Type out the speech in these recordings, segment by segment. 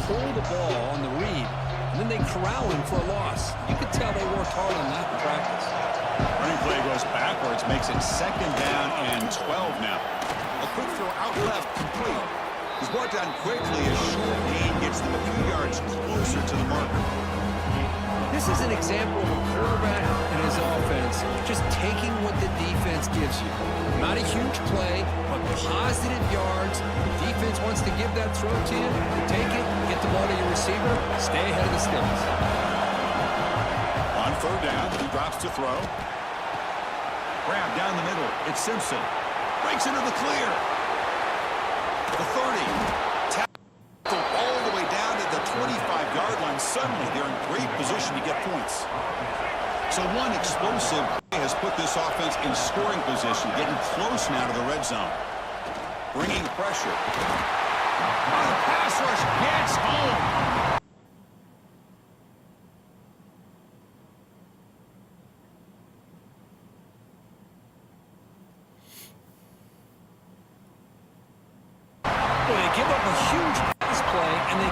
pull the ball on the read, and then they corral him for a loss. You could tell they worked hard on that in practice. Running play goes backwards, makes it 2nd down and 12 now. A quick throw out left, complete. He's brought down quickly. A short gain gets them a few yards closer to the marker. This is an example of a quarterback and his offense just taking what the defense gives you. Not a huge play, but positive yards. The defense wants to give that throw to you. You take it, get the ball to your receiver, stay ahead of the sticks. On 3rd down, he drops to throw. Grab down the middle. It's Simpson. Breaks into the clear. The 30. All the way down to the 25-yard line. Suddenly, they're in great position to get points. So one explosive play has put this offense in scoring position, getting close now to the red zone. Bringing pressure. The pass rush gets home. They give up a huge pass play, and they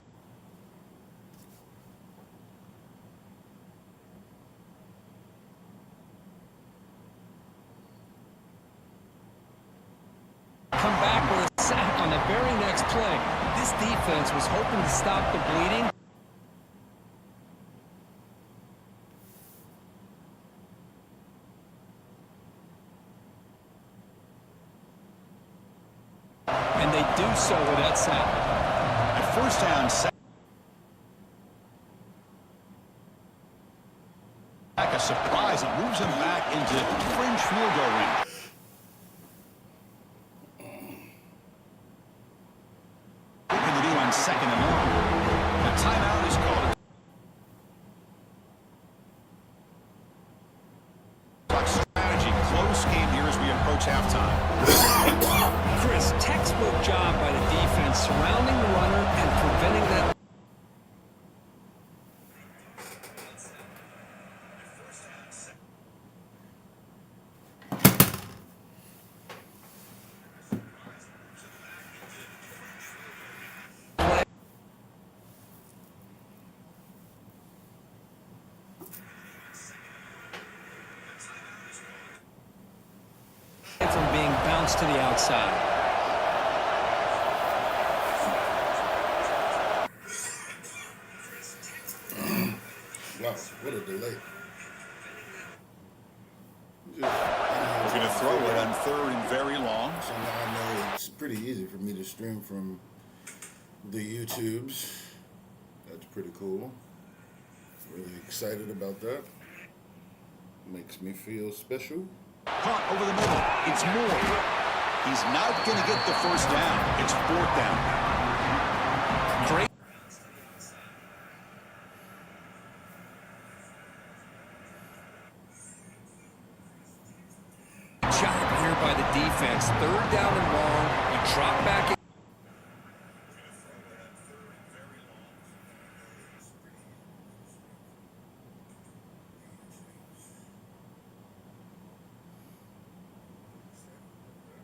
come back with a sack on the very next play. This defense was hoping to stop the bleeding. And they do so with that sack. At 1st down, sack. A surprise. It moves him back into fringe field goal range. What can they do on 2nd and long? A timeout is called. Clock strategy. Close game here as we approach halftime. Chris, textbook job by the defense surrounding the runner and preventing that. From being bounced to the outside. Wow, what a delay. We're going to throw it on 3rd and very long. So now I know it's pretty easy for me to stream from the YouTubes. That's pretty cool. Really excited about that. Makes me feel special. Caught over the middle. It's Moore. He's not going to get the 1st down. It's 4th down. Great job here by the defense. 3rd down and long. You drop back.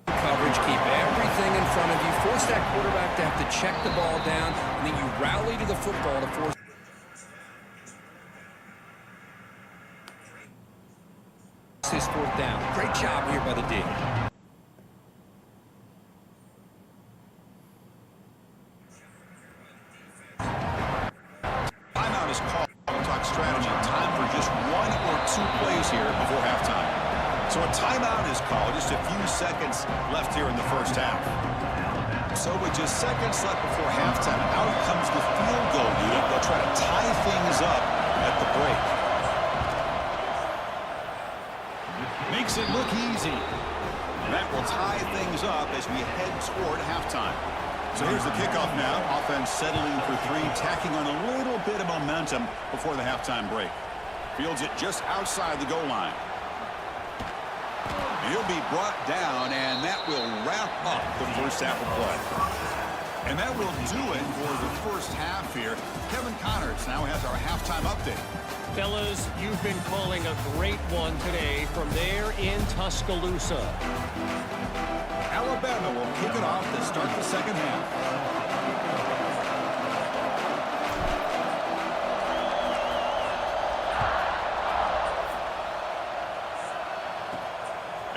Coverage, keep everything in front of you. Force that quarterback to have to check the ball down, and then you rally to the football to force. This 4th down. Great job here by the D. Timeout is called. Talk strategy. Time for just 1 or 2 plays here before halftime. So a timeout is called. Just a few seconds left here in the 1st half. So with just seconds left before halftime, out comes the field goal unit. They'll try to tie things up at the break. Makes it look easy. That will tie things up as we head toward halftime. So here's the kickoff now. Offense settling for 3, tacking on a little bit of momentum before the halftime break. Fields it just outside the goal line. He'll be brought down, and that will wrap up the 1st half of play. And that will do it for the 1st half here. Kevin Connors now has our halftime update. Fellas, you've been calling a great one today from there in Tuscaloosa. Alabama will kick it off to start the 2nd half.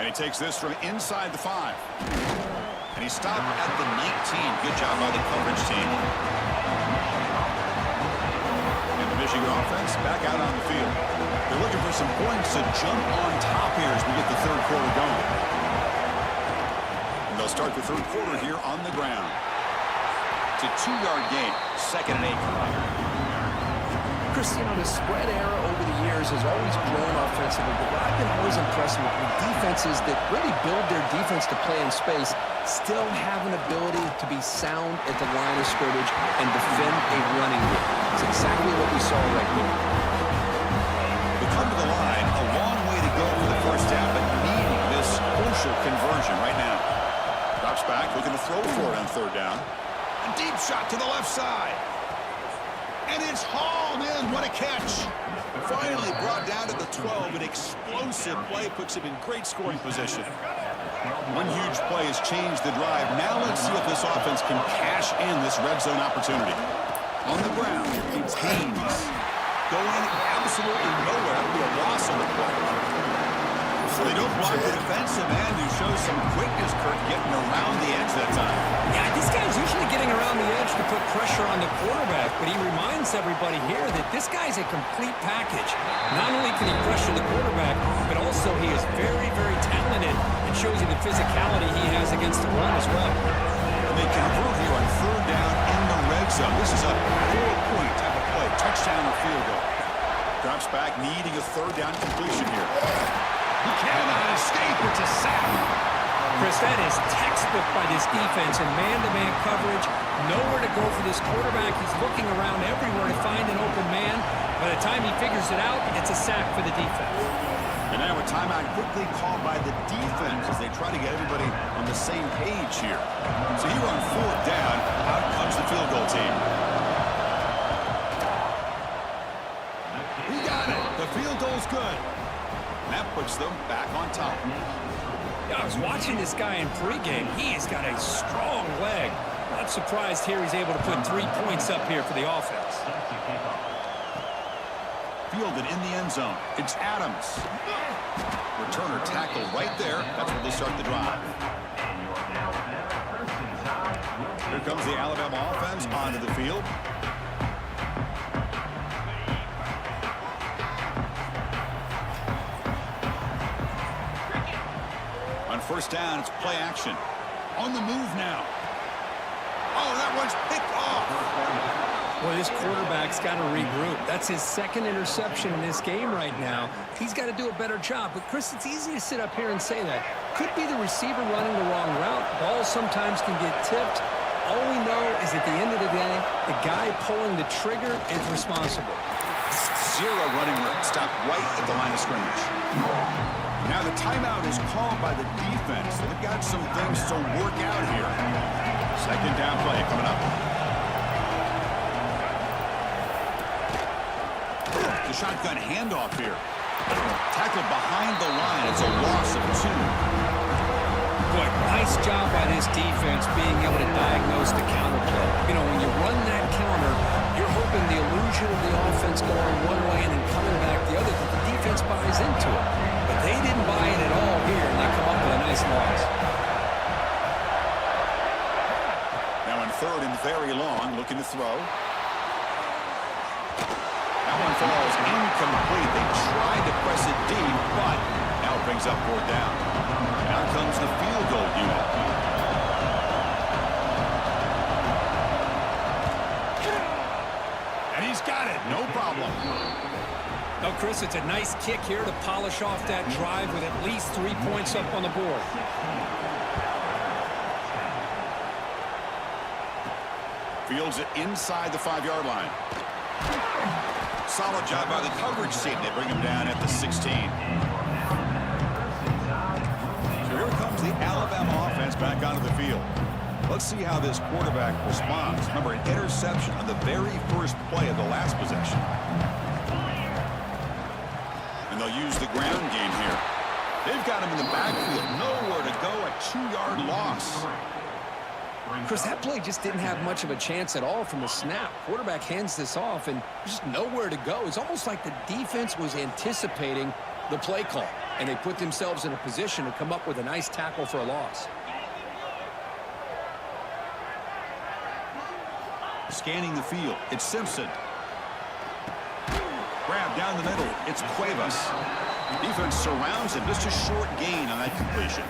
And he takes this from inside the 5. And he stopped at the 19. Good job by the coverage team. And the Michigan offense back out on the field. They're looking for some points to jump on top here as we get the third quarter going. And they'll start the third quarter here on the ground. It's a 2-yard gain, 2nd and 8. Chris, you know, the spread era over the years has always grown offensively, but what I've been always impressed with defenses that really build their defense to play in space still have an ability to be sound at the line of scrimmage and defend a running game. It's exactly what we saw right here. We come to the line, a long way to go for the first half, but needing this crucial conversion right now. Drops back, looking to throw for it on 3rd down. A deep shot to the left side. And it's hauled in. What a catch. Finally brought down to the 12. An explosive play puts him in great scoring position. One huge play has changed the drive. Now let's see if this offense can cash in this red zone opportunity. On the ground, it's Haynes. Going absolutely nowhere. It'll be a loss on the play. So they don't block the defensive end, who shows some quickness, Kirk, getting around the edge that time. Yeah, this guy's usually getting around the edge to put pressure on the quarterback, but he reminds everybody here that this guy's a complete package. Not only can he pressure the quarterback, but also he is very, very talented and shows you the physicality he has against the run as well. And they convert here on 3rd down in the red zone. This is a 4-point type of play, touchdown or field goal. Drops back, needing a 3rd down completion here. He cannot escape. It's a sack. Chris, that is textbook by this defense in man-to-man coverage. Nowhere to go for this quarterback. He's looking around everywhere to find an open man. By the time he figures it out, it's a sack for the defense. And now a timeout quickly called by the defense as they try to get everybody on the same page here. So here on 4th down, out comes the field goal team. He got it. The field goal's good. That puts them back on top. Yeah, I was watching this guy in pregame. He has got a strong leg. Not surprised here he's able to put 3 points up here for the offense. Fielded in the end zone. It's Adams. Returner tackle right there. That's where they start the drive. Here comes the Alabama offense onto the field. On 1st down, it's play action. On the move now. Oh, that one's picked off. Well, this quarterback's got to regroup. That's his 2nd interception in this game right now. He's got to do a better job. But, Chris, it's easy to sit up here and say that. Could be the receiver running the wrong route. Balls sometimes can get tipped. All we know is at the end of the day, the guy pulling the trigger is responsible. 0 running room. Stop right at the line of scrimmage. Now the timeout is called by the defense. They've got some things to work out here. 2nd down play coming up. The shotgun handoff here. Tackled behind the line. It's a loss of 2. Boy, nice job by this defense being able to diagnose the counter play. You know, when you run that counter, you're hoping the illusion of the offense going one way and then coming back the other, but the defense buys into it. But they didn't buy it at all here, and they come up with a nice loss. Now on 3rd and very long, looking to throw. That one falls incomplete. They tried to press it deep, but now it brings up 4th down. Now comes the field goal unit. And he's got it. No problem. Now, Chris, it's a nice kick here to polish off that drive with at least 3 points up on the board. Fields it inside the 5-yard line. Solid job by the coverage team. They bring him down at the 16. So here comes the Alabama offense back onto the field. Let's see how this quarterback responds. Remember, an interception on the very first play of the last possession. And they'll use the ground game here. They've got him in the backfield. Nowhere to go. A 2-yard loss. Chris, that play just didn't have much of a chance at all from the snap. Quarterback hands this off, and just nowhere to go. It's almost like the defense was anticipating the play call, and they put themselves in a position to come up with a nice tackle for a loss. Scanning the field, it's Simpson. Grab down the middle, it's Cuevas. Defense surrounds him, just a short gain on that completion.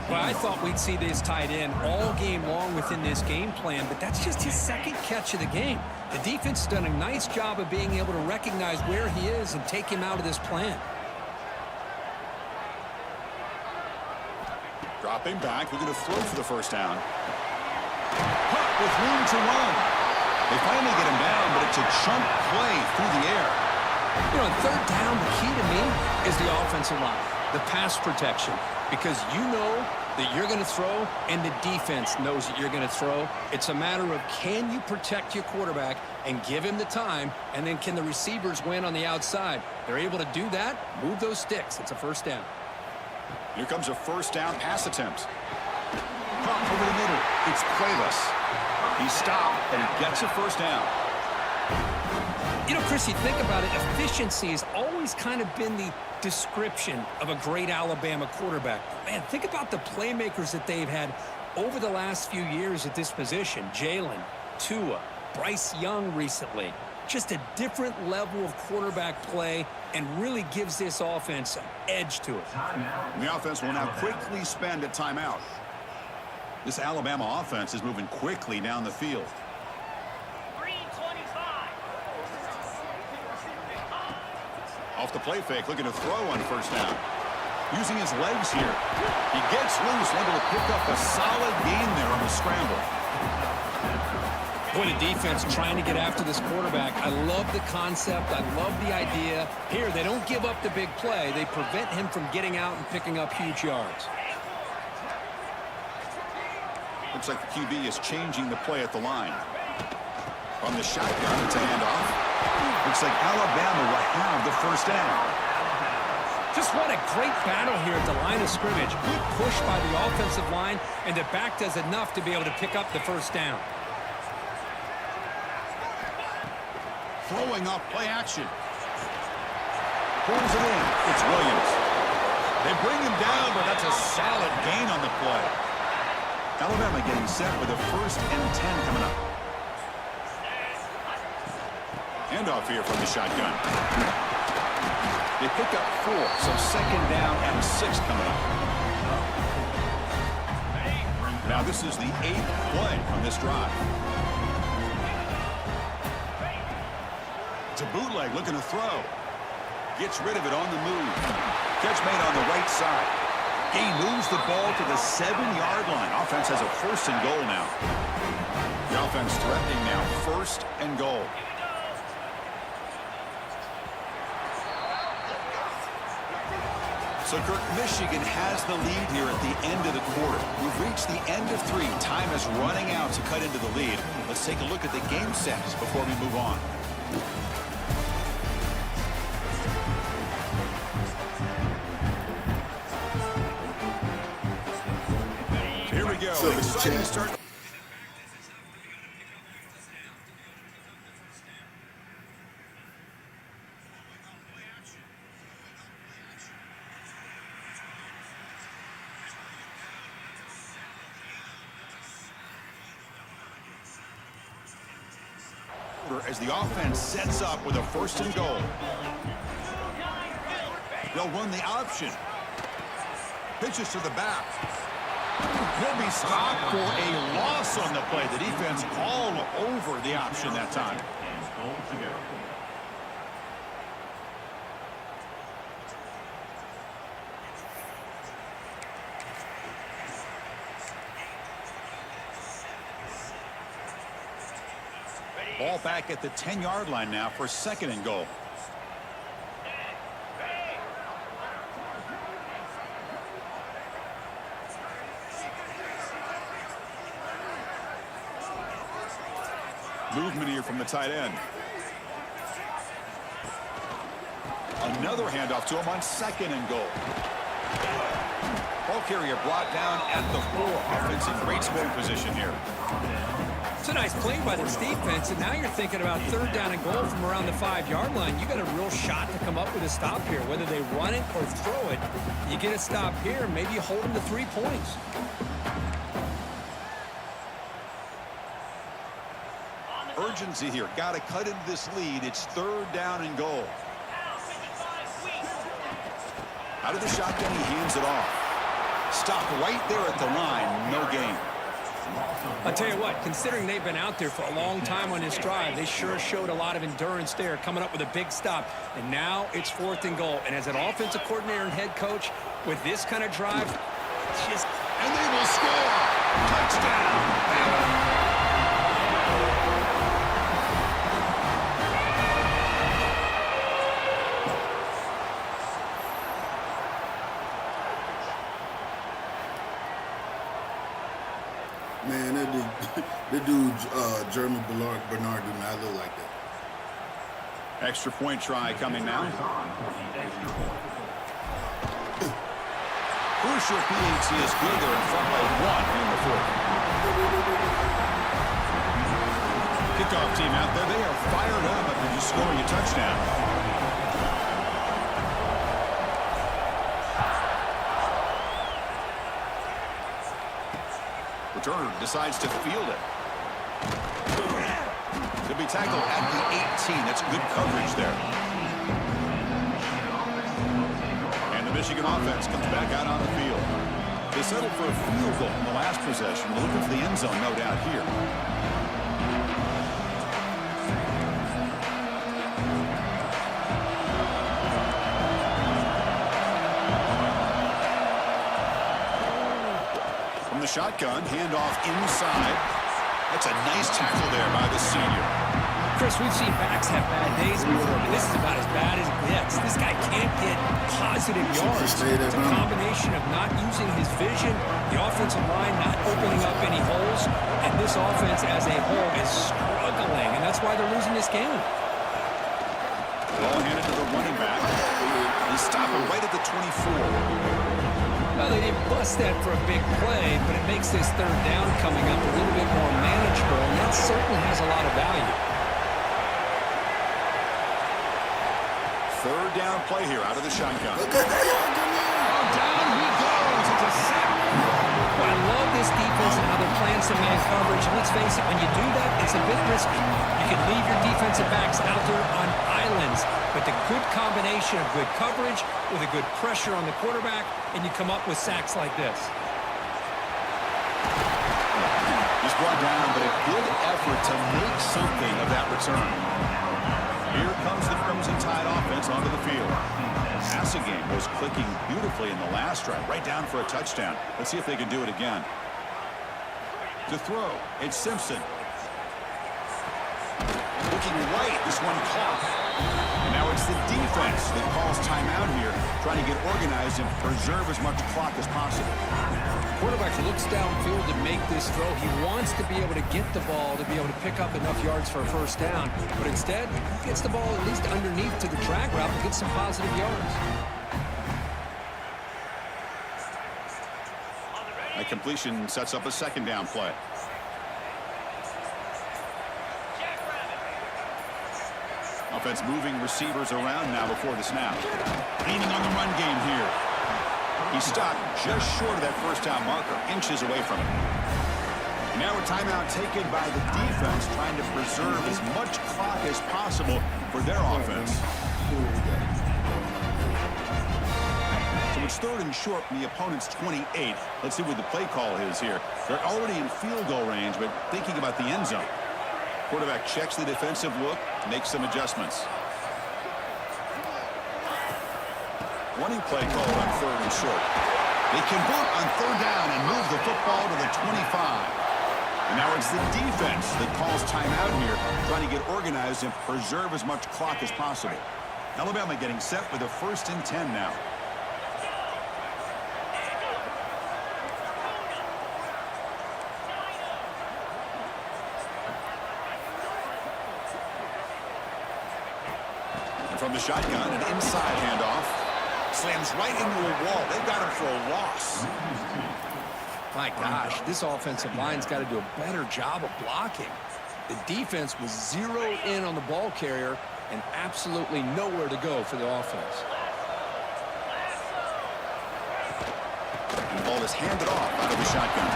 Well, I thought we'd see this tight end all game long within this game plan, but that's just his second catch of the game. The defense has done a nice job of being able to recognize where he is and take him out of this plan. Dropping back, we're going to throw for the first down. Caught with room to run. They finally get him down, but it's a chunk play through the air. You know, third down, the key to me is the offensive line, the pass protection, because you know that you're going to throw and the defense knows that you're going to throw. It's a matter of can you protect your quarterback and give him the time, and then can the receivers win on the outside? They're able to do that, move those sticks. It's a first down. Here comes a first down pass attempt. Caught over the middle. It's Cuevas. He stopped, and he gets a first down. You know, Chris, you think about it, efficiency has always kind of been the description of a great Alabama quarterback. Man, think about the playmakers that they've had over the last few years at this position. Jalen, Tua, Bryce Young recently. Just a different level of quarterback play and really gives this offense an edge to it. The offense will now quickly spend a timeout. This Alabama offense is moving quickly down the field. Off the play fake, looking to throw on first down. Using his legs here. He gets loose, able to pick up a solid gain there on the scramble. Boy, the defense trying to get after this quarterback. I love the concept. I love the idea. Here, they don't give up the big play. They prevent him from getting out and picking up huge yards. Looks like the QB is changing the play at the line. From the shotgun, it's a handoff. Looks like Alabama will have the first down. Just what a great battle here at the line of scrimmage. Good push by the offensive line, and the back does enough to be able to pick up the first down. Throwing off play action. Pulls it in. It's Williams. They bring him down, but that's a solid gain on the play. Alabama getting set with a 1st and 10 coming up. Handoff here from the shotgun. They pick up 4, so 2nd down and 6 coming up. Now this is the 8th play on this drive. It's a bootleg looking to throw. Gets rid of it on the move. Catch made on the right side. He moves the ball to the 7-yard line. Offense has a 1st and goal now. The offense threatening now 1st and goal. So, Kirk, Michigan has the lead here at the end of the quarter. We've reached the end of 3. Time is running out to cut into the lead. Let's take a look at the game sets before we move on. Here we go. Exciting start. As the offense sets up with a 1st and goal. They'll run the option. Pitches to the back. He'll be stopped for a loss on the play. The defense all over the option that time. Ball back at the 10-yard line now for 2nd and goal. Movement here from the tight end. Another handoff to him on 2nd and goal. Ball carrier brought down at the 4. Offense in great scoring position here. It's a nice play by this defense, and now you're thinking about 3rd down and goal from around the 5-yard line. You got a real shot to come up with a stop here. Whether they run it or throw it, you get a stop here, maybe you hold them to 3 points. Urgency here. Got to cut into this lead. It's 3rd down and goal. Out of the shotgun, he hands it off. Stop right there at the line. No gain. I'll tell you what, considering they've been out there for a long time on this drive, they sure showed a lot of endurance there, coming up with a big stop. And now it's 4th and goal. And as an offensive coordinator and head coach, with this kind of drive, it's just... And they will score. Touchdown. Man, that dude, Jeremy Bernard do not look like that. Extra point try coming now. Crucial PAT is good. They're in front by 1 in the 4th. Kickoff team out there. They are fired up after just scoring a touchdown. Returner decides to field it. To be tackled at the 18. That's good coverage there. And the Michigan offense comes back out on the field. They settled for a field goal in the last possession. Looking for the end zone, no doubt here. The shotgun, handoff inside. That's a nice tackle there by the senior. Chris, we've seen backs have bad days before, but this is about as bad as it gets. This guy can't get positive yards. It's a combination of not using his vision, the offensive line not opening up any holes, and this offense as a whole is struggling, and that's why they're losing this game. Ball handed to the running back. He stopped it right at the 24. Well, they didn't bust that for a big play, but it makes this 3rd down coming up a little bit more manageable, and that certainly has a lot of value. 3rd down play here out of the shotgun. Oh, down he goes. It's a sack. Well, I love this defense and how they're playing some man coverage. Let's face it, when you do that, it's a bit risky. You can leave your defensive backs out there on islands, but the good combination of good coverage with a good pressure on the quarterback, and you come up with sacks like this. He's brought down, but a good effort to make something of that return. Here comes the Crimson Tide offense onto the field. Passing game was clicking beautifully in the last drive, right down for a touchdown. Let's see if they can do it again. To throw, it's Simpson. Looking right, this one caught. And now it's the defense that calls timeout here, trying to get organized and preserve as much clock as possible. Quarterback looks downfield to make this throw. He wants to be able to get the ball to be able to pick up enough yards for a 1st down. But instead, he gets the ball at least underneath to the drag route and gets some positive yards. A completion sets up a 2nd down play. Offense moving receivers around now before the snap. Leaning on the run game here. He stopped just short of that 1st down marker, inches away from it. Now a timeout taken by the defense, trying to preserve as much clock as possible for their offense. So it's 3rd and short from the opponent's 28. Let's see what the play call is here. They're already in field goal range, but thinking about the end zone. Quarterback checks the defensive look, makes some adjustments. Running play call on 3rd and short. They convert on 3rd down and move the football to the 25. And now it's the defense that calls timeout here, trying to get organized and preserve as much clock as possible. Alabama getting set with a 1st and 10 now. And from the shotgun, an inside handoff. Slams right into a wall. They've got him for a loss. My gosh, this offensive line's got to do a better job of blocking. The defense was zeroed in on the ball carrier and absolutely nowhere to go for the offense. The ball is handed off out of the shotgun.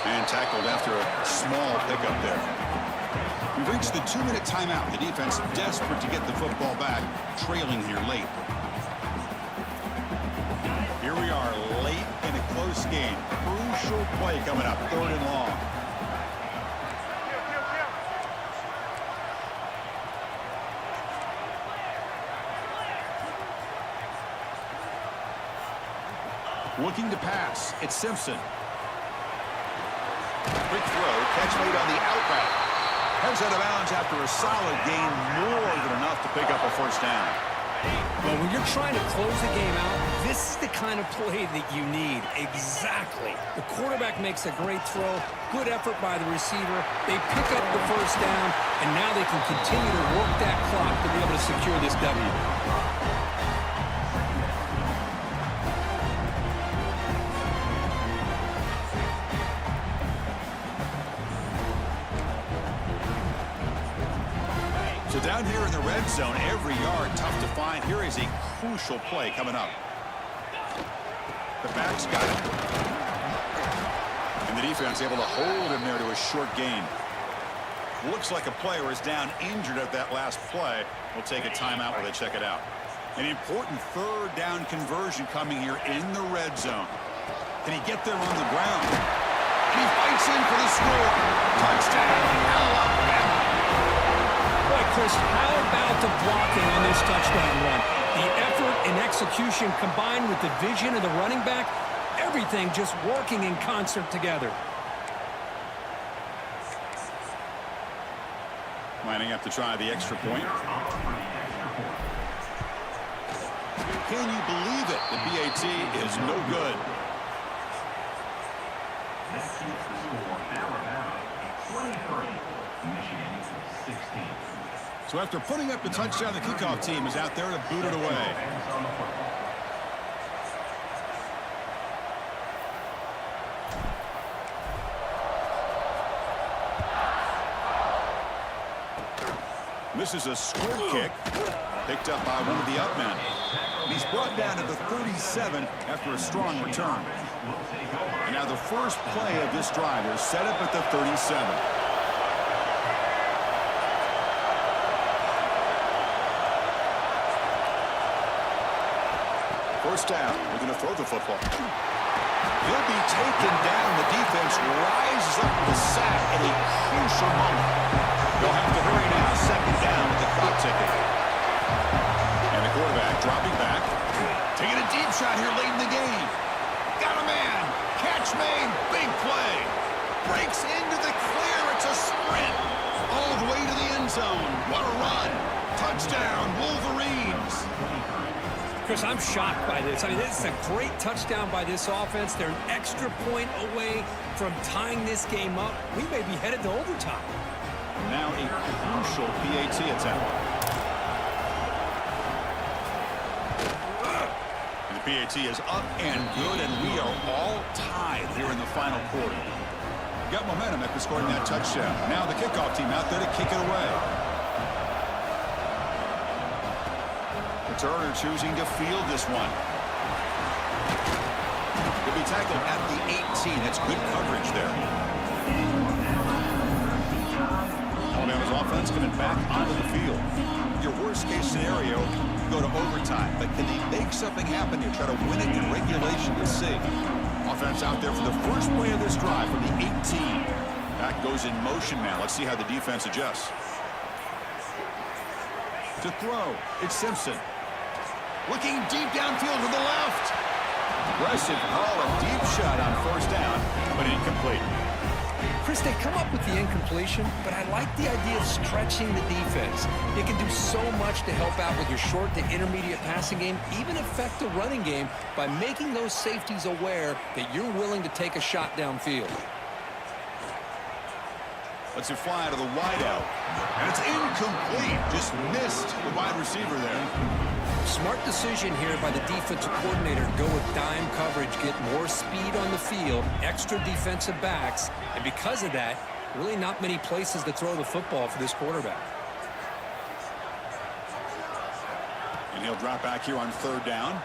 And tackled after a small pickup there. We've reached the 2-minute timeout. The defense desperate to get the football back, trailing here late. Here we are late in a close game. Crucial play coming up, 3rd and long. Looking to pass. It's Simpson. Quick throw. Catch made on the out route. Heads out of bounds after a solid gain. More than enough to pick up a 1st down. Well, when you're trying to close the game out, this is the kind of play that you need. Exactly. The quarterback makes a great throw. Good effort by the receiver. They pick up the 1st down, and now they can continue to work that clock to be able to secure this W. So down here in the red zone, every yard tough to find. Here is a crucial play coming up. The back's got it. And the defense able to hold him there to a short gain. Looks like a player is down injured at that last play. We'll take a timeout while they check it out. An important 3rd down conversion coming here in the red zone. Can he get there on the ground? And he fights in for the score. Touchdown, Alabama. Boy, Chris, how about the blocking on this touchdown run? The effort and execution combined with the vision of the running back, everything just working in concert together. Lining up to try the extra point. Can you believe it? The PAT is no good. That keeps the score Alabama 23, Michigan 16. So after putting up the touchdown, the kickoff team is out there to boot it away. This is a squib kick picked up by one of the up men. And he's brought down to the 37 after a strong return. And now the first play of this drive is set up at the 37. First down. We're going to throw the football. He'll be taken down. The defense rises up the sack at a crucial moment. They'll have to hurry now. 2nd down with the clock ticking. And the quarterback dropping back. Taking a deep shot here late in the game. Got a man. Catch made. Big play. Breaks into the clear. It's a sprint. All the way to the end zone. What a run. Touchdown, Wolverines. Chris, I'm shocked by this. I mean, this is a great touchdown by this offense. They're an extra point away from tying this game up. We may be headed to overtime. Now a crucial PAT attempt. And the PAT is up and good, and we are all tied here in the final quarter. Got momentum after scoring that touchdown. Now the kickoff team out there to kick it away. Turner choosing to field this one. He'll be tackled at the 18. That's good coverage there. Alabama's offense coming back onto the field. Your worst-case scenario, go to overtime. But can they make something happen here? Try to win it in regulation. Let's see. Offense out there for the first play of this drive from the 18. That goes in motion now. Let's see how the defense adjusts. To throw, it's Simpson. Looking deep downfield to the left. Aggressive call, a deep shot on 1st down, but incomplete. Chris, they come up with the incompletion, but I like the idea of stretching the defense. It can do so much to help out with your short to intermediate passing game, even affect the running game by making those safeties aware that you're willing to take a shot downfield. Lets it fly to the wideout. And it's incomplete. Just missed the wide receiver there. Smart decision here by the defensive coordinator to go with dime coverage, get more speed on the field, extra defensive backs, and because of that, really not many places to throw the football for this quarterback. And he'll drop back here on 3rd down.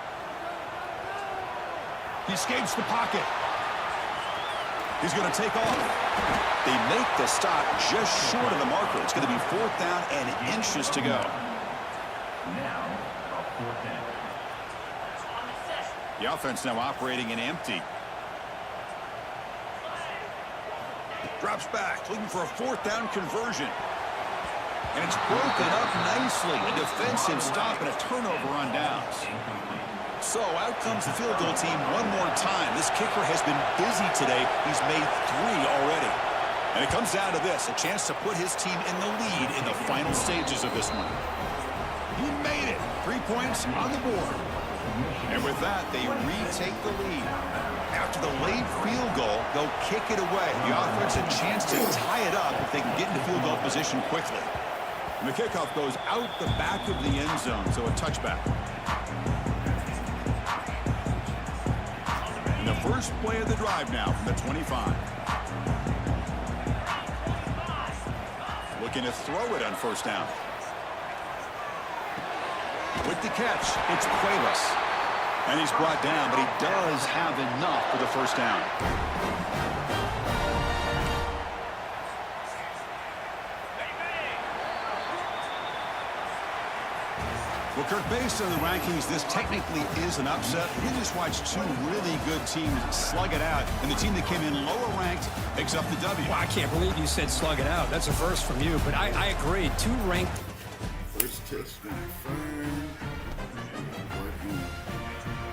He escapes the pocket. He's going to take off. They make the stop just short of the marker. It's going to be 4th down and inches to go. Now, a 4th down. The offense now operating in empty. Drops back, looking for a 4th down conversion. And it's broken up nicely. A defensive stop and a turnover on downs. So out comes the field goal team one more time. This kicker has been busy today. He's made 3 already. And it comes down to this, a chance to put his team in the lead in the final stages of this one. He made it. 3 points on the board. And with that, they retake the lead. After the late field goal, they'll kick it away. The offense a chance to tie it up if they can get into field goal position quickly. And the kickoff goes out the back of the end zone, so a touchback. And the first play of the drive now from the 25. Looking to throw it on 1st down. With the catch, it's Cuevas. And he's brought down, but he does have enough for the 1st down. Well, Kirk, based on the rankings, this technically is an upset. We just watched 2 really good teams slug it out, and the team that came in lower ranked picks up the W. Well, I can't believe you said slug it out. That's a first from you, but I agree. 2 ranked. First test went fine.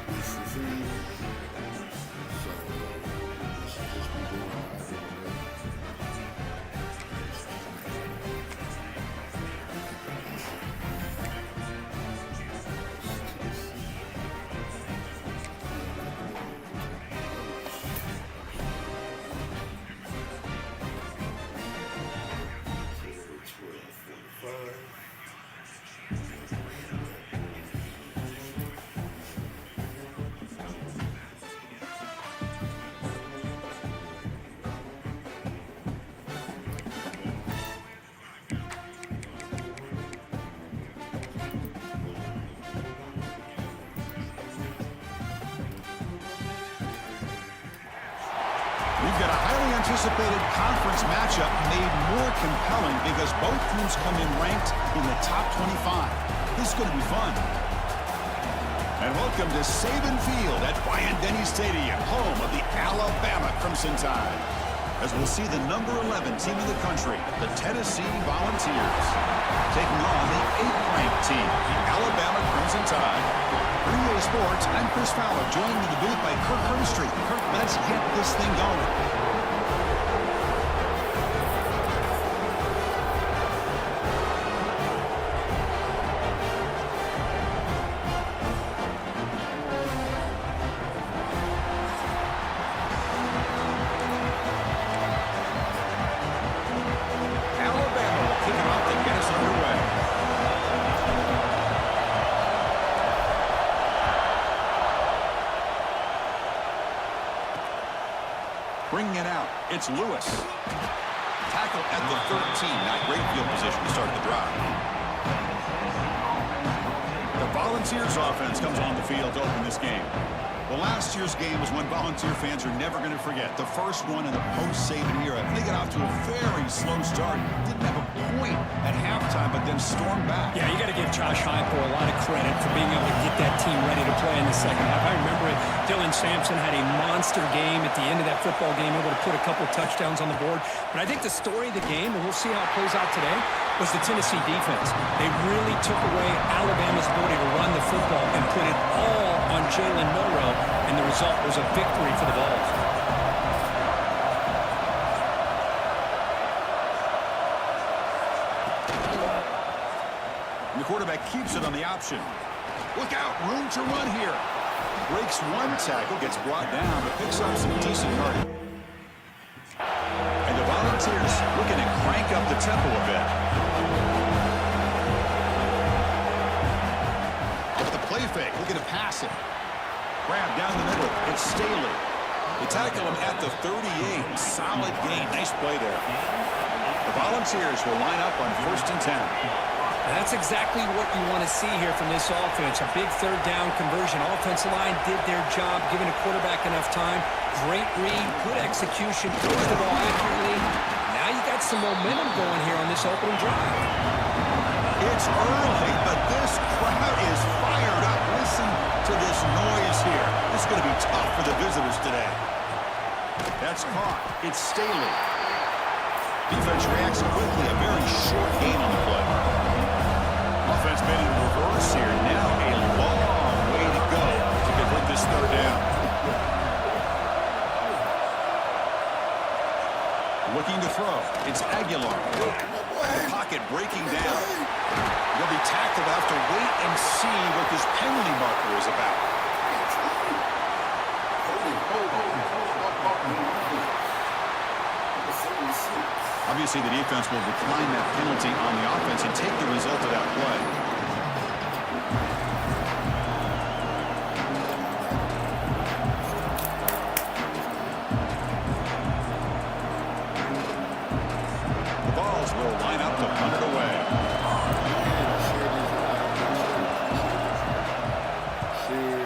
This is it. So, this should just be going either way. We've got a highly anticipated conference matchup made more compelling because both teams come in ranked in the top 25. This is going to be fun. And welcome to Saban Field at Bryant-Denny Stadium, home of the Alabama Crimson Tide. As we'll see the number 11 team in the country, the Tennessee Volunteers, taking on the 8th-ranked team, the Alabama Crimson Tide. For EA Sports, I'm Chris Fowler, joined in the booth by Kirk Herbstreit. Kirk, let's get this thing going. Alabama will kick it off to get us underway. Bringing it out, it's Lewis. Tackle at the 13. Not great field position to start the drive. The Volunteers offense comes on the field to open this game. Well, last year's game was one Volunteer fans are never going to forget. The first one in the post-Saban era. They got off to a very slow start. Didn't have a point at halftime, but then stormed back. Yeah, you got to give Josh Heupel a lot of credit for being able to get that team ready to play in the second half. I remember it. Dylan Sampson had a monster game at the end of that football game, able to put a couple touchdowns on the board. But I think the story of the game, and we'll see how it plays out today, was the Tennessee defense. They really took away Alabama's ability to run the football and put it all on Jalen Milroe, and the result was a victory for the Vols. And the quarterback keeps it on the option. Look out, room to run here. Breaks one tackle, gets brought down, but picks up some decent yardage. And the Volunteers looking to crank the tempo a bit. Off the play fake, looking to pass it. Grab down the middle. It's Staley. They tackle him at the 38. Solid gain. Nice play there. The Volunteers will line up on 1st and 10. That's exactly what you want to see here from this offense. A big third down conversion. Offensive line did their job, giving a quarterback enough time. Great read, good execution, throws the ball accurately. Now you got some momentum going here on this opening drive. It's early, but this crowd is fired up. Listen to this noise here. This is going to be tough for the visitors today. That's caught. It's Staley. Defense reacts quickly. A very short gain on the play. Offense been in reverse here. Now a long way to go to convert this third down. Looking to throw. It's Aguilar. The pocket breaking down. He'll be tackled. Have to wait and see what this penalty marker is about. Obviously, the defense will decline that penalty on the offense and take the result of that play. The Balls will line up to punt it away. Share,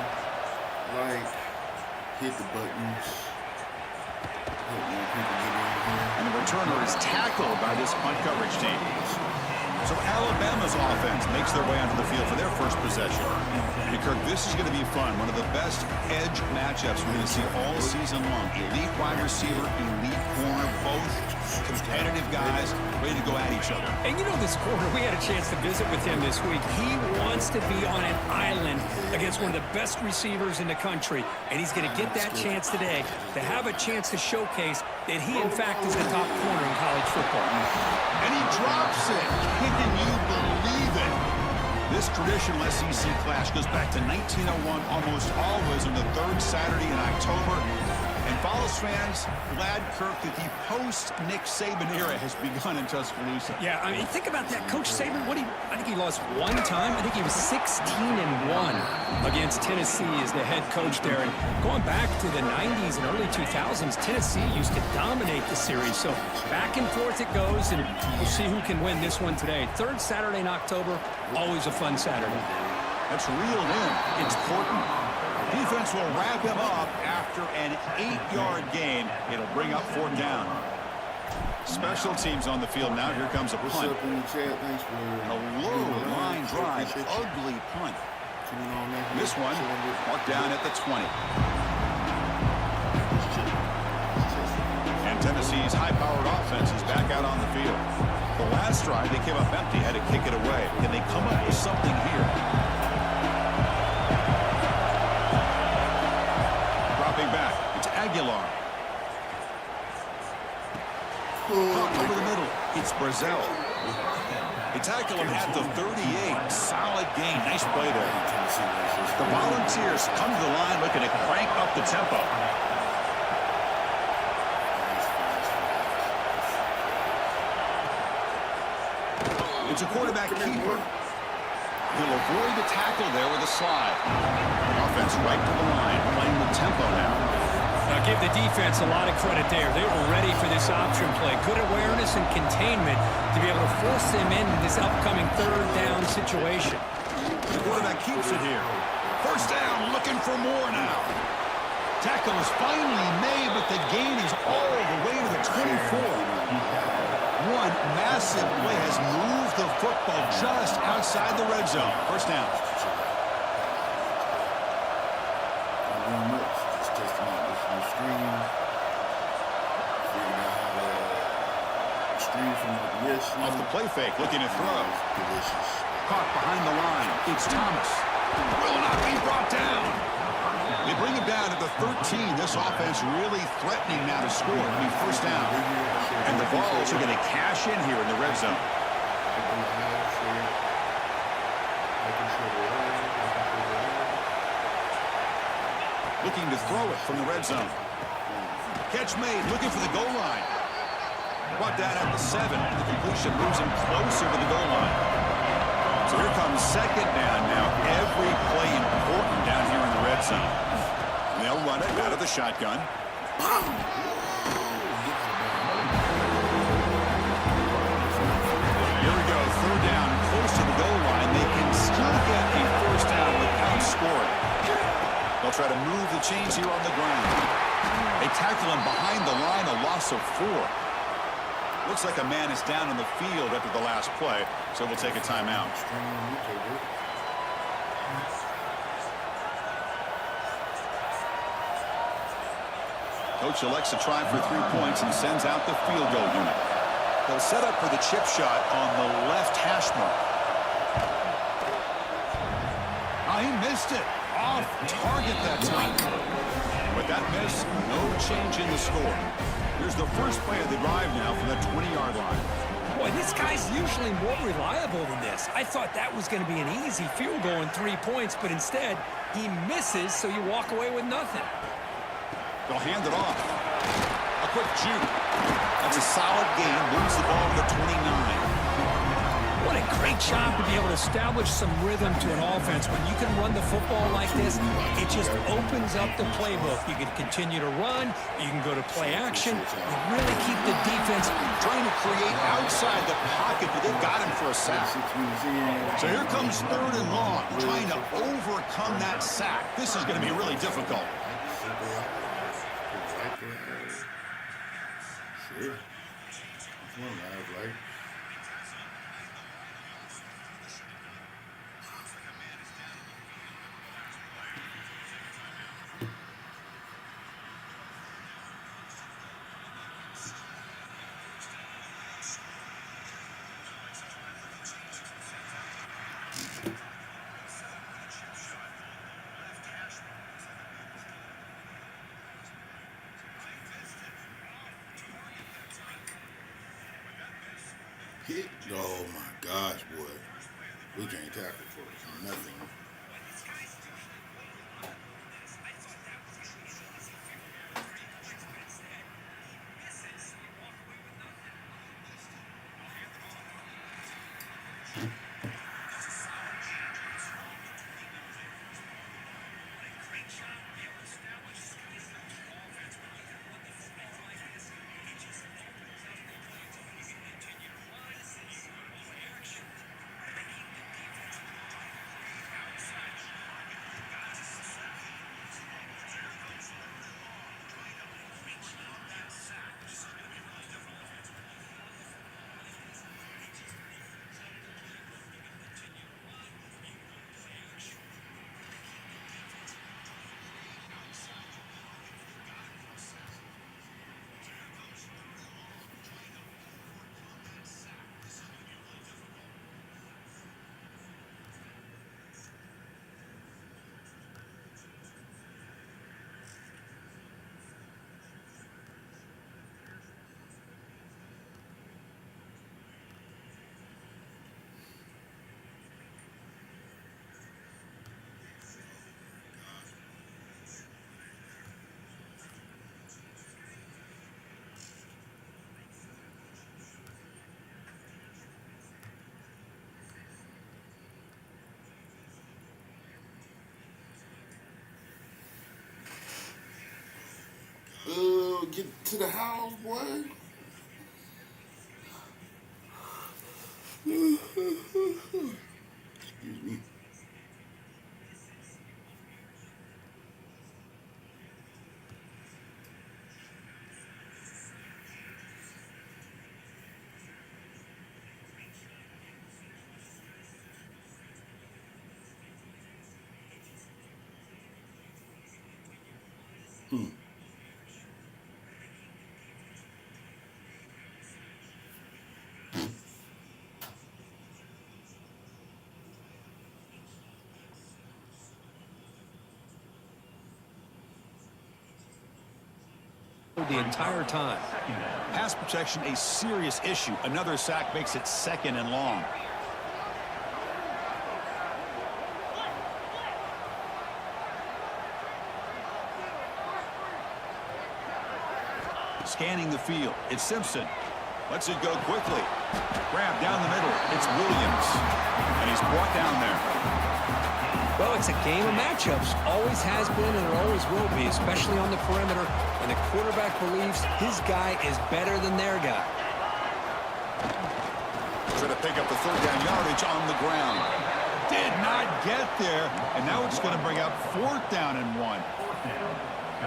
like, hit the buttons. Help more people get in here. And the returner is tackled by this punt coverage team. So Alabama's offense makes their way onto the field for their first possession. And Kirk, this is going to be fun. One of the best edge matchups we're going to see all season long. Elite wide receiver, elite corner, both competitive guys ready to go at each other. And you know this corner, we had a chance to visit with him this week. He wants to be on an island against one of the best receivers in the country. And he's going to get that chance today to have a chance to showcase that he, in fact, is the top corner in college football. And he drops it. Can you believe it? This traditional SEC clash goes back to 1901, almost always on the third Saturday in October. And Vols fans, glad, Kirk, that the post-Nick Saban era has begun in Tuscaloosa. Yeah, I mean, think about that. Coach Saban, I think he lost one time. I think he was 16-1 against Tennessee as the head coach there. And going back to the 90s and early 2000s, Tennessee used to dominate the series. So back and forth it goes, and we'll see who can win this one today. Third Saturday in October, always a fun Saturday. That's reeled in. It's important. Defense will wrap him up after an 8-yard gain. It'll bring up 4th down. Special teams on the field now. Here comes a What's punt. up in the chat? Thanks for A low line drive. Ugly punt. coming on there. This one marked down at the 20. And Tennessee's high-powered offense is back out on the field. The last drive, they came up empty, had to kick it away. Can they come up with something here? Dropping back, it's Aguilar. Over the middle, it's Brazel. They tackle him at the 38. Solid gain. Nice play there. The Volunteers come to the line looking to crank up the tempo. It's a quarterback keeper. He'll avoid the tackle there with a slide. Offense right to the line, playing the tempo now. Now give the defense a lot of credit there. They were ready for this option play. Good awareness and containment to be able to force them into this upcoming third down situation. The quarterback keeps it here. First down, looking for more now. Tackle is finally made, but the gain is all the way to the 24. One massive play has moved the football just outside the red zone. First down. Off the play fake, looking to throw. Caught behind the line. It's Thomas. Will not be brought down. They bring him down at the 13. This offense really threatening now to score. It'll be first down. And the Vols are going to cash in here in the red zone. Looking to throw it from the red zone. Catch made, looking for the goal line. Brought down at the 7. The completion moves him closer to the goal line. So here comes second down now. Every play important down here in the red zone. They'll run it out of the shotgun. Here we go. Third down, close to the goal line. They can still get a first down without scoring. They'll try to move the chains here on the ground. They tackle him behind the line, a loss of 4. Looks like a man is down in the field after the last play, so we'll take a timeout. Coach elects to try for 3 points and sends out the field goal unit. They'll set up for the chip shot on the left hash mark. Oh, he missed it. Off target that time. With that miss, no change in the score. Here's the first play of the drive now from the 20-yard line. Boy, this guy's usually more reliable than this. I thought that was going to be an easy field goal and 3 points, but instead, he misses, so you walk away with nothing. They'll hand it off. A quick juke. That's a solid gain. Moves the ball to the 29. What a great job to be able to establish some rhythm to an offense. When you can run the football like this, it just opens up the playbook. You can continue to run. You can go to play action. You really keep the defense Trying to create outside the pocket, but they've got him for a sack. So here comes third and long, trying to overcome that sack. This is going to be really difficult. Sure. That's one I like. Hit. Oh my gosh, boy. We can't tackle for nothing. Get to the house, boy. Excuse me. The entire time. Pass protection, a serious issue. Another sack makes it second and long. Scanning the field. It's Simpson. Lets it go quickly. Grab down the middle. It's Williams. And he's brought down there. Well, it's a game of matchups. Always has been and it always will be, especially on the perimeter. And the quarterback believes his guy is better than their guy. Trying to pick up the third down yardage on the ground. Did not get there. And now it's going to bring up 4th down and 1.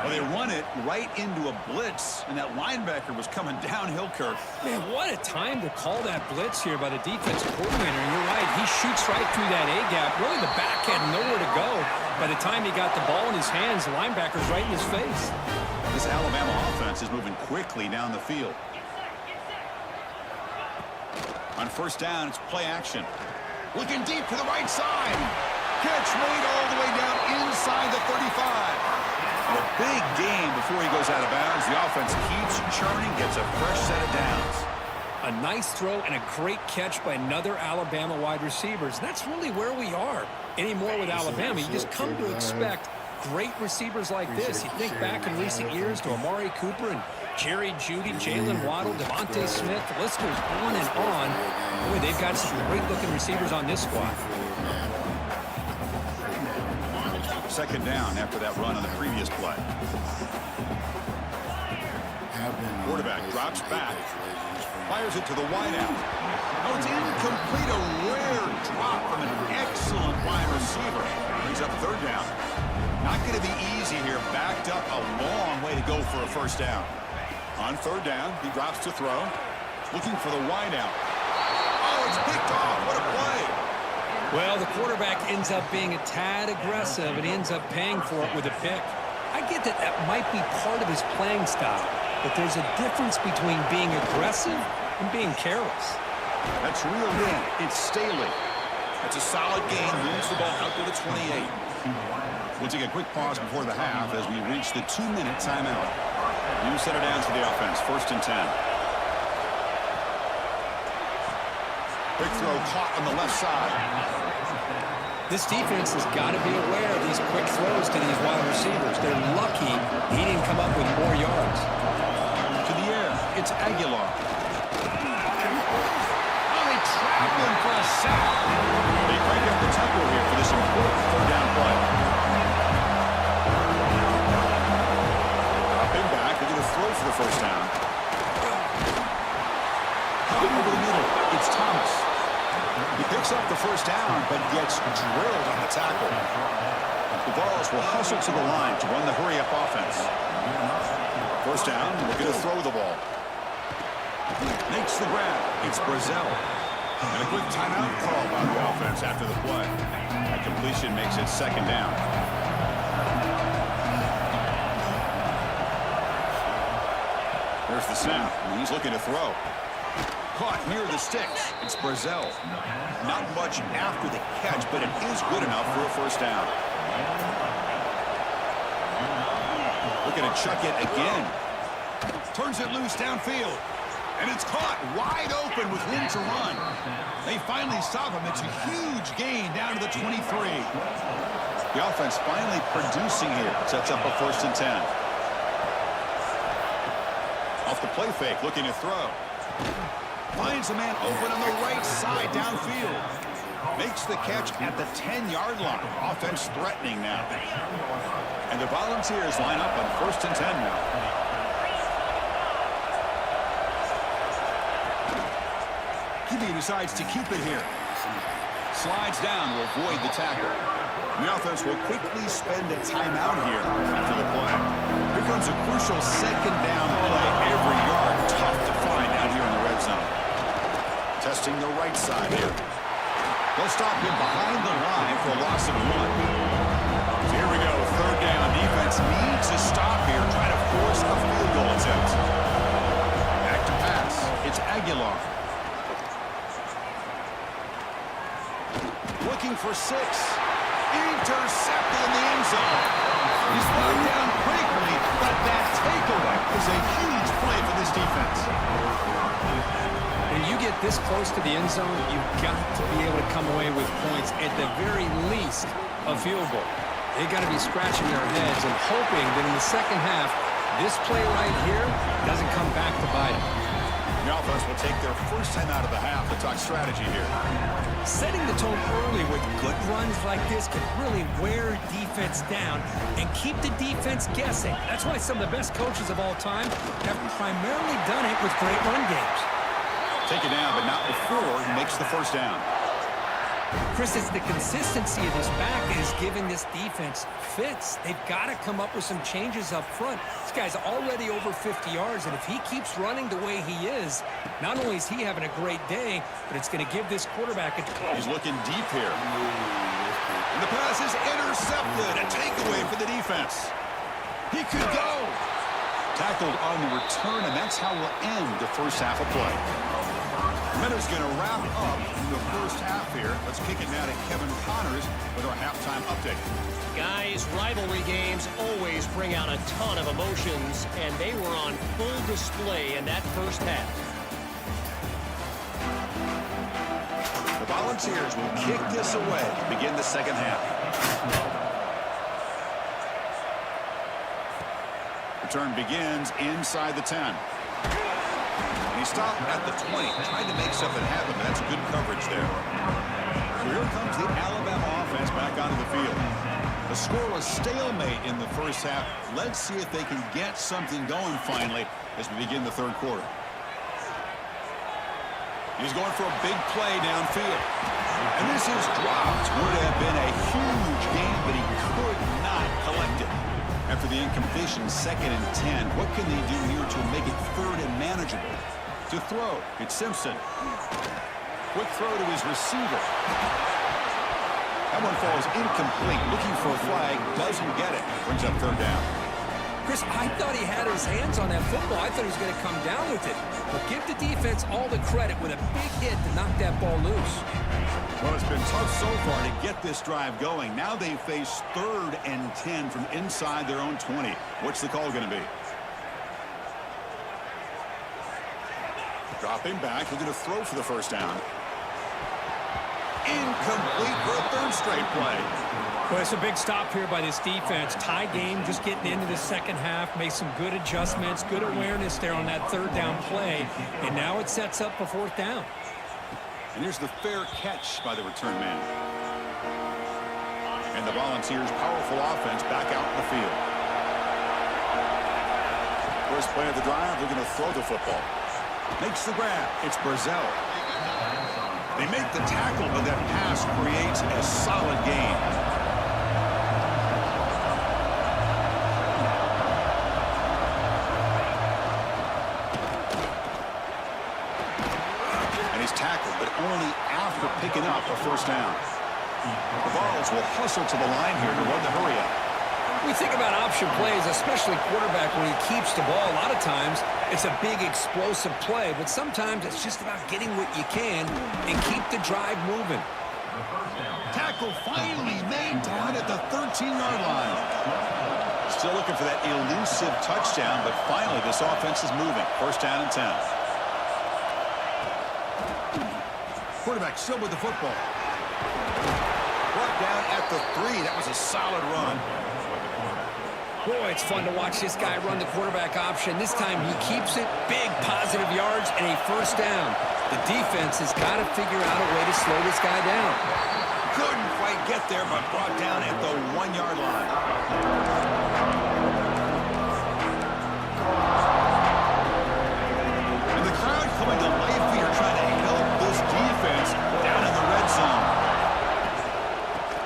Well, they run it right into a blitz, and that linebacker was coming downhill, Kirk. Man, what a time to call that blitz here by the defensive coordinator. And you're right, he shoots right through that A-gap. Really, the back had nowhere to go. By the time he got the ball in his hands, the linebacker's right in his face. This Alabama offense is moving quickly down the field. On 1st down, it's play action. Looking deep to the right side. Catch made all the way down inside the 35. And a big gain before he goes out of bounds. The offense keeps churning, gets a fresh set of downs. A nice throw and a great catch by another Alabama wide receiver. That's really where we are. Anymore with Alabama, you just come to expect great receivers like this. You think back in recent years to Amari Cooper and Jerry Jeudy, Jalen Waddle, Devontae Smith. The list goes on and on. Boy, they've got some great-looking receivers on this squad. 2nd down after that run on the previous play. Quarterback drops back. Fires it to the wideout. Oh, it's incomplete. A rare drop from an excellent wide receiver. Brings up 3rd down. Not going to be easy here. Backed up a long way to go for a 1st down. On 3rd down, he drops to throw. Looking for the wideout. Oh, it's picked off. What a play. Well, the quarterback ends up being a tad aggressive and he ends up paying for it with a pick. I get that that might be part of his playing style, but there's a difference between being aggressive and being careless. That's real good. It's Staley. That's a solid gain. Moves the ball out to the 28. We'll take a quick pause before the half as we reach the 2-minute timeout. New set of downs for the offense. 1st and 10. Big throw caught on the left side. This defense has got to be aware of these quick throws to these wide receivers. They're lucky he didn't come up with more yards. To the air, it's Aguilar. Oh, they trap him for a sack. They break up the tempo here for this important 3rd down play. Big back, they're going to throw for the 1st down. Over the middle, it's Thomas. He picks up the 1st down, but gets drilled on the tackle. The Vols will hustle to the line to run the hurry-up offense. 1st down, we're going to throw the ball. Makes the grab. It's Brazzell. And a quick timeout call by the offense after the play. That completion makes it 2nd down. There's the snap, and he's looking to throw. Caught near the sticks. It's Brazzell. Not much after the catch, but it is good enough for a 1st down. Looking to chuck it again. Turns it loose downfield. And it's caught wide open with room to run. They finally stop him. It's a huge gain down to the 23. The offense finally producing here. Sets up a 1st and 10. Off the play fake, looking to throw. Finds a man open on the right side downfield. Makes the catch at the 10-yard line. Offense threatening now. And the Volunteers line up on 1st and 10 now. QB decides to keep it here. Slides down to avoid the tackle. The offense will quickly spend a timeout here after the play. Here comes a crucial 2nd down play. Every yard tough to find out here in the red zone. Testing the right side here. They'll stop him behind the line for a loss of 1. So here we go, 3rd down. Defense needs a stop here, trying to force a field goal attempt. Back to pass. It's Aguilar. Looking for 6. Intercepted in the end zone. He's brought down quickly, but that takeaway is a huge play for this defense. When you get this close to the end zone, you've got to be able to come away with points, at the very least, a field goal. They've got to be scratching their heads and hoping that in the 2nd half, this play right here doesn't come back to bite them. The offense will take their first time out of the half to talk strategy here. Setting the tone early with good runs like this can really wear defense down and keep the defense guessing. That's why some of the best coaches of all time have primarily done it with great run games. Take it down, but not before he makes the first down. Chris, it's the consistency of his back that is giving this defense fits. They've got to come up with some changes up front. This guy's already over 50 yards, and if he keeps running the way he is, not only is he having a great day, but it's going to give this quarterback a... He's looking deep here. And the pass is intercepted. A takeaway for the defense. He could go. Tackled on the return, and that's how we'll end the first half of play. Minutes going to wrap up the first half here. Let's kick it now to Kevin Connors with our halftime update. Guys, rivalry games always bring out a ton of emotions, and they were on full display in that first half. The Volunteers will kick this away to begin the second half. Return begins inside the 10. He stopped at the 20, trying to make something happen, but that's good coverage there. So here comes the Alabama offense back onto the field. The score was stalemate in the first half. Let's see if they can get something going finally as we begin the third quarter. He's going for a big play downfield. And this is dropped. Would have been a huge game, but he could not collect it. After the incompletion, 2nd and 10, what can they do here to make it 3rd and manageable? To throw, it's Simpson. Quick throw to his receiver. That one falls incomplete. Looking for a flag, doesn't get it. Brings up 3rd down. Chris, I thought he had his hands on that football. I thought he was going to come down with it. But give the defense all the credit with a big hit to knock that ball loose. Well, it's been tough so far to get this drive going. Now they face 3rd and 10 from inside their own 20. What's the call going to be? Dropping back, looking to throw for the first down. Incomplete for a 3rd straight play. Well, it's a big stop here by this defense. Tie game, just getting into the second half, made some good adjustments, good awareness there on that 3rd down play, and now it sets up a 4th down. And here's the fair catch by the return man. And the Volunteers' powerful offense back out in the field. First play of the drive, they're going to throw the football. Makes the grab. It's Brazzell. They make the tackle, but that pass creates a solid gain. And he's tackled, but only after picking up a first down. The Vols will hustle to the line here to run the hurry up. We think about option plays, especially quarterback when he keeps the ball. A lot of times, it's a big explosive play, but sometimes it's just about getting what you can and keep the drive moving. Tackle finally made down at the 13-yard line. Still looking for that elusive touchdown, but finally this offense is moving. First down and 10. Quarterback still with the football. Brought down at the 3. That was a solid run. Boy, it's fun to watch this guy run the quarterback option. This time he keeps it, big positive yards, and a first down. The defense has got to figure out a way to slow this guy down. Couldn't quite get there, but brought down at the 1-yard line. And the crowd coming to life here, trying to help this defense down in the red zone.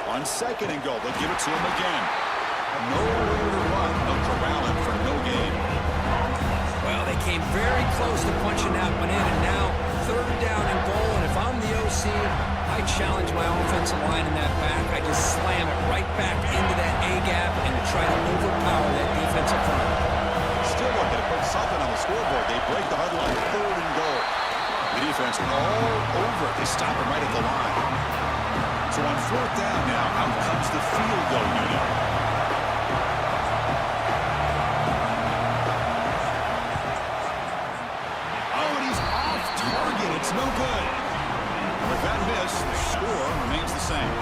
On 2nd and goal, they'll give it to him again. Nowhere to run. They'll corral him for no gain. Well, they came very close to punching that one in, and now 3rd down and goal. And if I'm the OC, I challenge my offensive line in that back. I just slam it right back into that A-gap and try to overpower that defensive front. Still looking to put something on the scoreboard. They break the huddle on 3rd and goal. The defense all over it. They stop him right at the line. So on 4th down now, out comes the field goal unit. It's no good. With that miss, the score remains the same.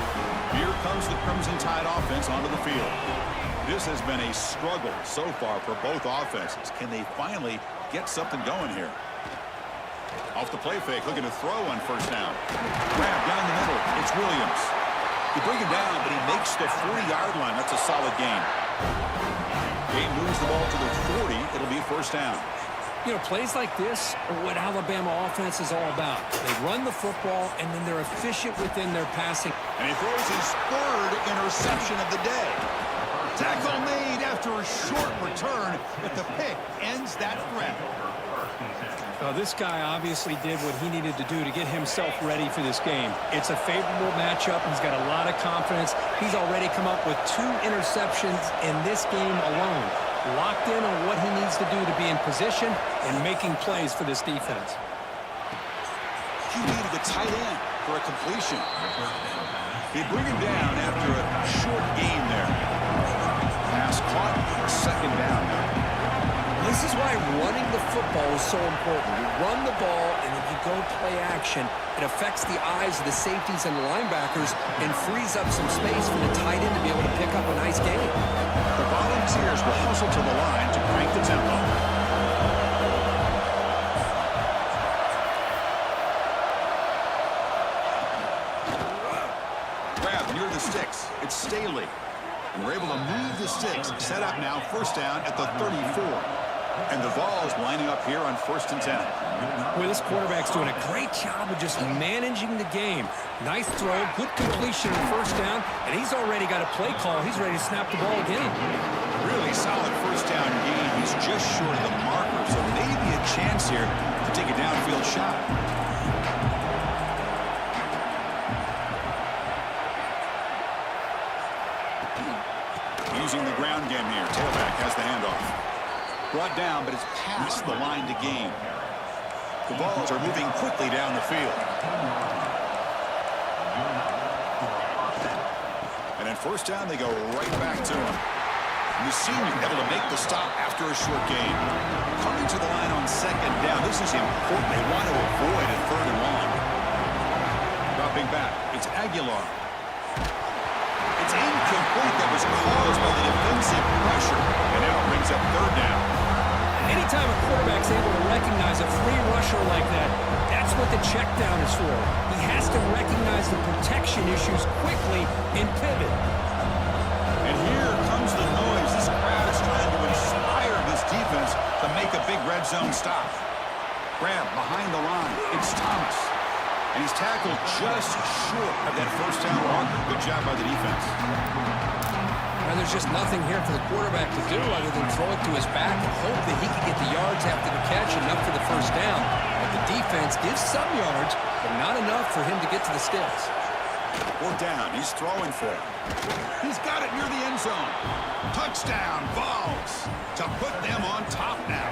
Here comes the Crimson Tide offense onto the field. This has been a struggle so far for both offenses. Can they finally get something going here? Off the play fake, looking to throw on first down. Grab down the middle. It's Williams. You bring him down, but he makes the 40-yard line. That's a solid gain. Gain moves the ball to the 40. It'll be first down. You know, plays like this are what Alabama offense is all about. They run the football, and then they're efficient within their passing. And he throws his third interception of the day. Tackle made after a short return, but the pick ends that threat. Well, this guy obviously did what he needed to do to get himself ready for this game. It's a favorable matchup. He's got a lot of confidence. He's already come up with 2 interceptions in this game alone. Locked in on what he needs to do to be in position and making plays for this defense. He needed the tight end for a completion. They bring him down after a short gain there. Pass caught, second down. This is why running the football is so important. You run the ball, and if you go play action, it affects the eyes of the safeties and the linebackers and frees up some space for the tight end to be able to pick up a nice gain. The Volunteers will hustle to the line to crank the tempo. Grab near the sticks. It's Staley. And we're able to move the sticks. Set up now, first down at the 34. And the Vols lining up here on 1st and 10. Boy, this quarterback's doing a great job of just managing the game. Nice throw, good completion on first down, and he's already got a play call. He's ready to snap the ball again. Really solid first down gain. He's just short of the marker, so maybe a chance here to take a downfield shot. Using the ground game here. Tailback has the handoff. Brought down, but it's past the line to gain. The Vols are moving quickly down the field. And at first down, they go right back to him. And the senior able to make the stop after a short gain. Coming to the line on second down. This is important. They want to avoid a 3rd and long. Dropping back. It's Aguilar. It's incomplete. That was caused by the defensive pressure. And now it brings up 3rd down. Anytime a quarterback's able to recognize a free rusher like that, that's what the check down is for. He has to recognize the protection issues quickly and pivot. And here comes the noise. This crowd is trying to inspire this defense to make a big red zone stop. Grab behind the line. It's Thomas. And he's tackled just short of that first down marker. Good job by the defense. And there's just nothing here for the quarterback to do other than throw it to his back and hope that he can get the yards after the catch enough for the first down. But the defense gives some yards, but not enough for him to get to the sticks. 4th down. He's throwing for it. He's got it near the end zone. Touchdown, Vols, to put them on top now.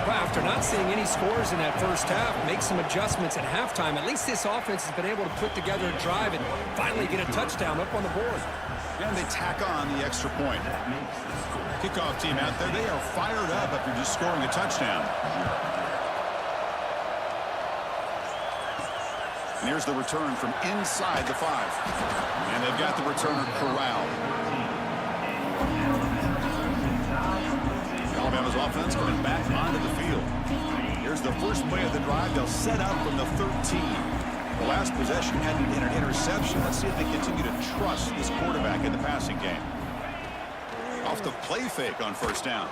Well, after not seeing any scores in that first half, make some adjustments at halftime. At least this offense has been able to put together a drive and finally get a touchdown up on the board. And they tack on the extra point. Kickoff team out there, they are fired up after just scoring a touchdown. And here's the return from inside the 5. And they've got the returner corralled. Alabama's offense coming back onto the field. Here's the first play of the drive. They'll set up from the 13. The last possession ended in an interception. Let's see if they continue to trust this quarterback in the passing game. Off the play fake on first down.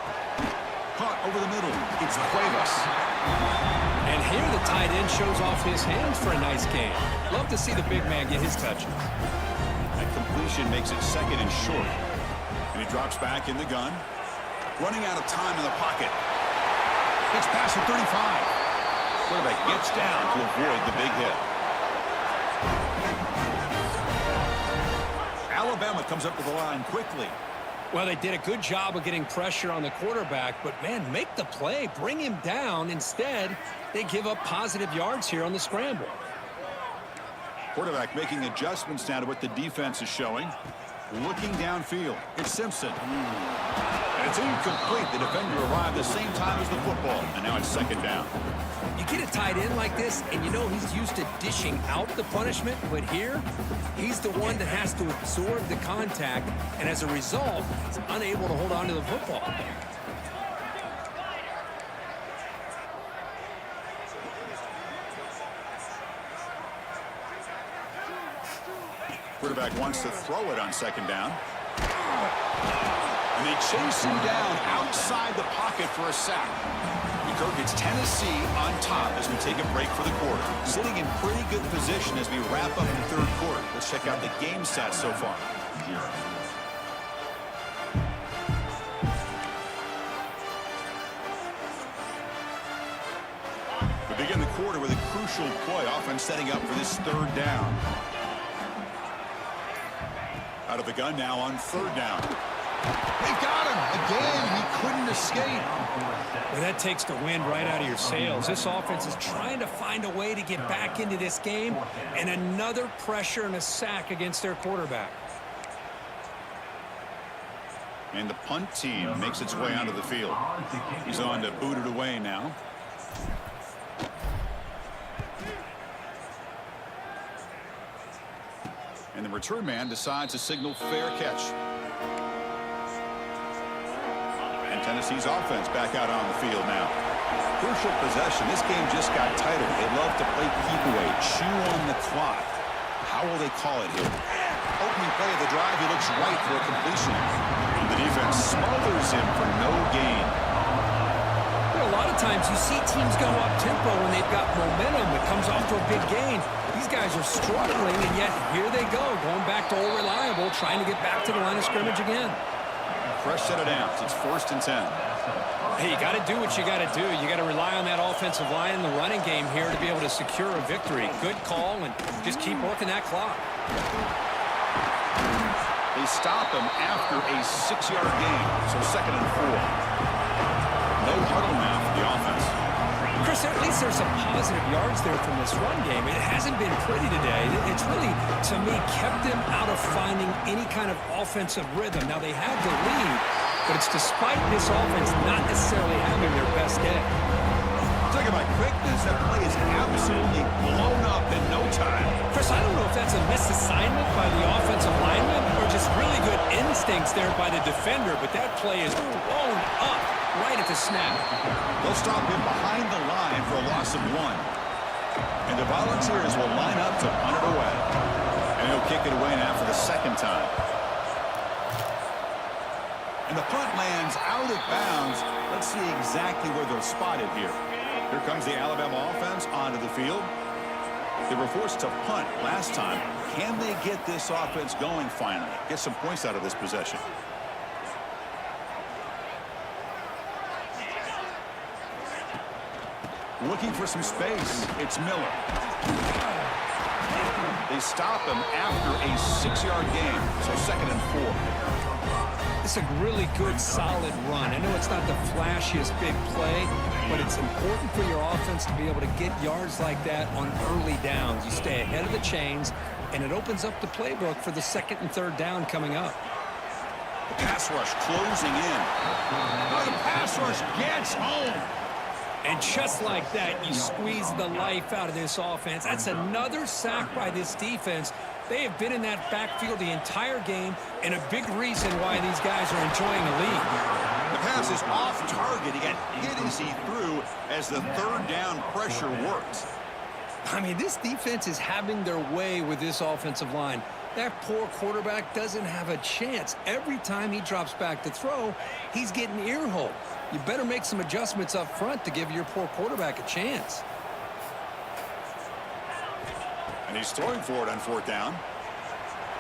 Caught over the middle. It's Cuevas. And here the tight end shows off his hands for a nice gain. Love to see the big man get his touches. That completion makes it 2nd and short. And he drops back in the gun. Running out of time in the pocket. It's past the 35. Quarterback gets down to avoid the big hit. Alabama comes up to the line quickly. Well, they did a good job of getting pressure on the quarterback, but, man, make the play. Bring him down. Instead, they give up positive yards here on the scramble. Quarterback making adjustments now to what the defense is showing. Looking downfield. It's Simpson. And it's incomplete. The defender arrived the same time as the football. And now it's 2nd down. You get a tight end like this, and you know he's used to dishing out the punishment, but here, he's the one that has to absorb the contact, and as a result, he's unable to hold on to the football. Quarterback wants to throw it on second down. And they chase him down outside the pocket for a sack. Kirk, it's Tennessee on top as we take a break for the quarter. Sitting in pretty good position as we wrap up the third quarter. Let's check out the game stats so far. We begin the quarter with a crucial play. Offense setting up for this third down. Out of the gun now on third down. They got him again. He couldn't escape. Well, that takes the wind right out of your sails. This offense is trying to find a way to get back into this game, and another pressure and a sack against their quarterback. And the punt team makes its way onto the field. He's on to boot it away now. And the return man decides to signal fair catch. And Tennessee's offense back out on the field now. Crucial possession. This game just got tighter. They love to play keep away, chew on the clock. How will they call it here? Opening play of the drive, he looks right for a completion. And the defense smothers him for no gain. A lot of times you see teams go up-tempo when they've got momentum. It comes off to a big gain. These guys are struggling, and yet here they go, going back to old reliable, trying to get back to the line of scrimmage again. Fresh set of downs. It's 1st and 10. Hey, you got to do what you got to do. You got to rely on that offensive line in the running game here to be able to secure a victory. Good call, and just keep working that clock. They stop him after a 6-yard gain, so 2nd and 4. No huddle now for the offense. Chris, at least there's some positive yards there from this run game. It hasn't been pretty today. It's really, to me, kept them out of finding any kind of offensive rhythm. Now, they have the lead, but it's despite this offense not necessarily having their best day. Talk about quickness. That play is absolutely blown up in no time. Chris, I don't know if that's a misassignment by the offensive lineman or just really good instincts there by the defender, but that play is blown up right at the snap. They'll stop him behind the line for a loss of 1. And the Volunteers will line up to punt it away. And he'll kick it away now for the 2nd time. And the punt lands out of bounds. Let's see exactly where they'll spot it here. Here comes the Alabama offense onto the field. They were forced to punt last time. Can they get this offense going finally? Get some points out of this possession. Looking for some space. It's Miller. They stop him after a 6-yard gain, so 2nd and 4. It's a really good, solid run. I know it's not the flashiest big play, but it's important for your offense to be able to get yards like that on early downs. You stay ahead of the chains, and it opens up the playbook for the 2nd and 3rd down coming up. The pass rush closing in. Oh, the pass rush gets home. And just like that, you squeeze the life out of this offense. That's another sack by this defense. They have been in that backfield the entire game, and a big reason why these guys are enjoying the lead. The pass is off target. He got hit as he threw as the 3rd down pressure works. I mean, this defense is having their way with this offensive line. That poor quarterback doesn't have a chance. Every time he drops back to throw, he's getting ear-holed. You better make some adjustments up front to give your poor quarterback a chance. And he's throwing for it on 4th down.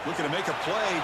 Looking to make a play.